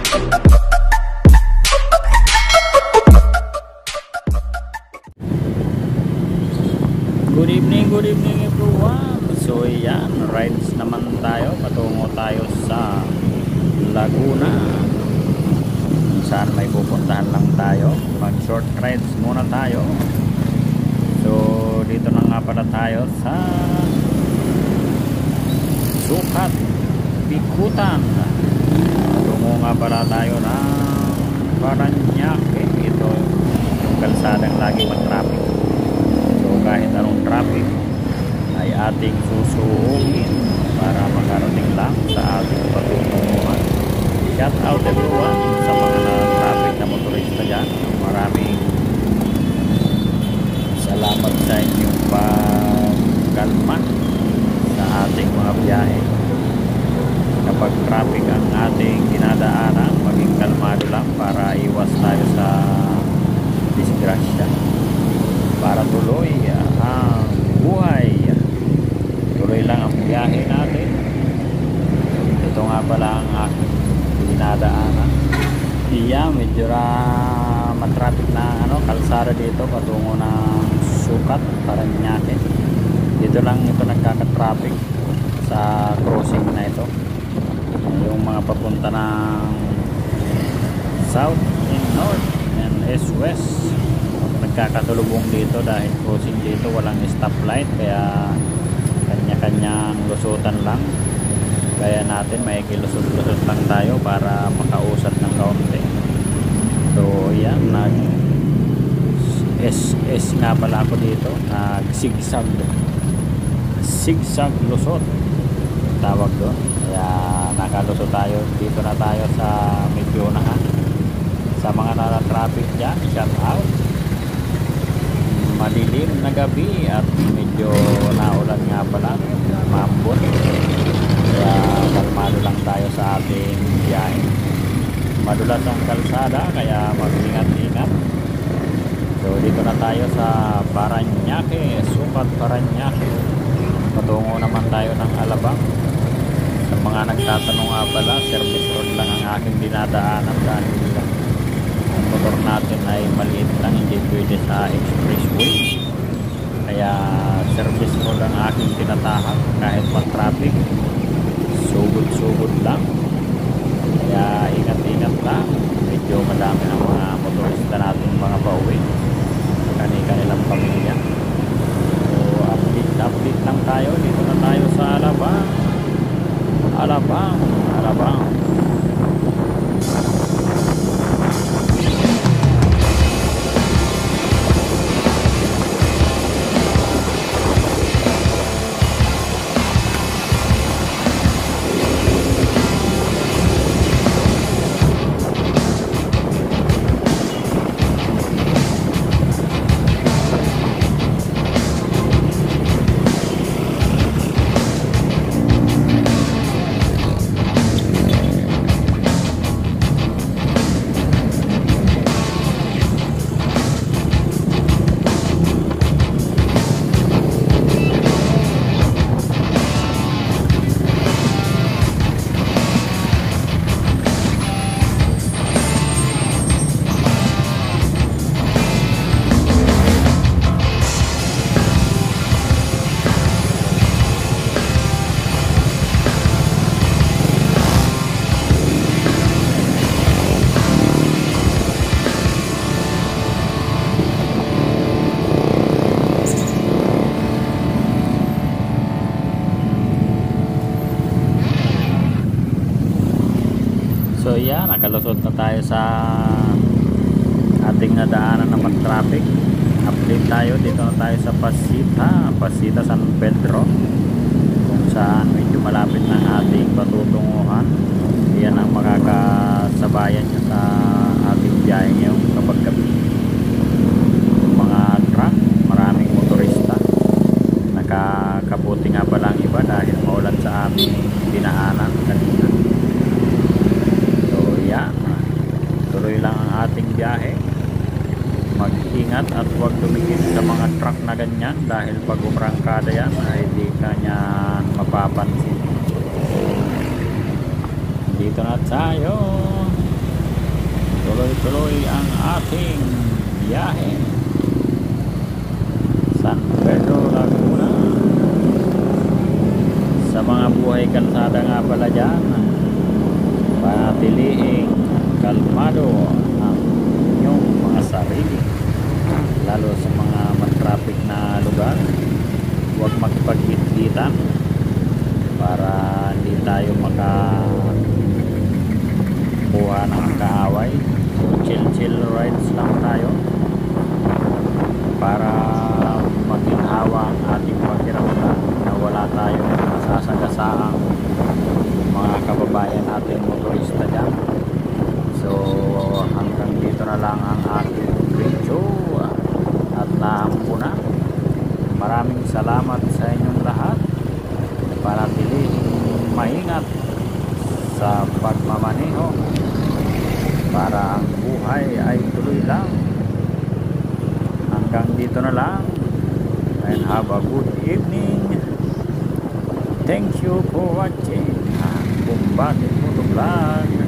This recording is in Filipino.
Good evening everyone. So yan, rides naman tayo. Patungo tayo sa Laguna. Saan may pupuntahan lang tayo. Mag short rides muna tayo. So dito na nga pala tayo sa Sukat, Bikutan. Patungo nga pala tayo ng Paranaque. Ito yung kalsadang lagi mag-traffic. So kahit anong traffic ay ating susuugin para makarating lang sa ating patunguhan. Shout out everyone sa mga traffic na motorista dyan. Maraming salamat sa inyong pagkalma sa ating mga biyahe. Kapag traffic ang ating dinadaanan, maging kalmado lang para iwas tayo sa disgrasya. Para tuloy ang buhay, tuloy lang ang biyahe natin. Ito nga pala ang aking dinadaanan. Medyo matraffic na kalsada dito patungo ng Sukat, Paranaque. Dito lang ito nagkaka-traffic sa crossing na ito. Yung mga papunta ng south and north and east-west nagkakatulubong dito dahil crossing dito walang stoplight, kaya kanya-kanyang lusutan lang. Kaya natin may kilusot-lusot lang tayo para makausat ng kaunti. So yan, nag SS nga pala ako dito, nag zigzag lusot tawag doon. Kaya nakalusot tayo, dito na tayo sa medyo sa mga nara-traffic dyan. Shout out. Madilim na gabi at medyo naulan nga pala, maambon. Kaya kalmado lang tayo sa ating biyahe. Madulas ang kalsada kaya mag-ingat-ingat. So dito na tayo sa Paranaque, Sukat, Paranaque. Patungo naman tayo ng Alabang. Sa mga nagtatanong nga pala, service road lang ang aking dinadaanan dahil ang motor natin ay maliit lang, hindi pwede sa expressway. Kaya service road ang aking tinatahak kahit mag-traffic, sugod-sugod lang. Kaya ingat-ingat lang. Medyo madami ang mga motorista natin mga pauwi, kanilang pamilya. So update lang tayo. Dito na tayo sa Alabang. So yan, nakalusot na tayo sa ating nadaanan na mag-traffic. Update tayo, dito na tayo sa Pasita San Pedro, kung saan medyo malapit ng ating patutunguhan. Yan ang makakasabayan nyo sa ating biyahe ngayon kapag gabi. Mga truck, maraming motorista. Nakakabuti nga pala ang iba dahil maulan sa aming dinaanan kanina. Tuloy lang ang ating biyahe. Mag-ingat at huwag tumingin sa mga truck na ganyan dahil pag umrangkada yan ay di ka niyan mapapansin. Dito na tayo tuloy-tuloy ang ating biyahe. San Pedro, Laguna. Sa mga buhay kalsada nga pala dyan, panatiliing kalmado ang inyong mga sarili, lalo sa mga matraffic na lugar. Huwag makipagkit-kitan para hindi tayo makakuha ng kaaway. Chill rides lang tayo para maginhawa ang ating pakiramdam na wala tayong masasagasaang mga kababayan natin motorista dyan. So hanggang dito na lang ang ating video at naampo na. Maraming salamat sa inyong lahat. Panatiling maingat sa pagmamaneho para ang buhay ay tuloy lang. Hanggang dito na lang, and have a good evening. Thank you for watching Kumbate Motovlog.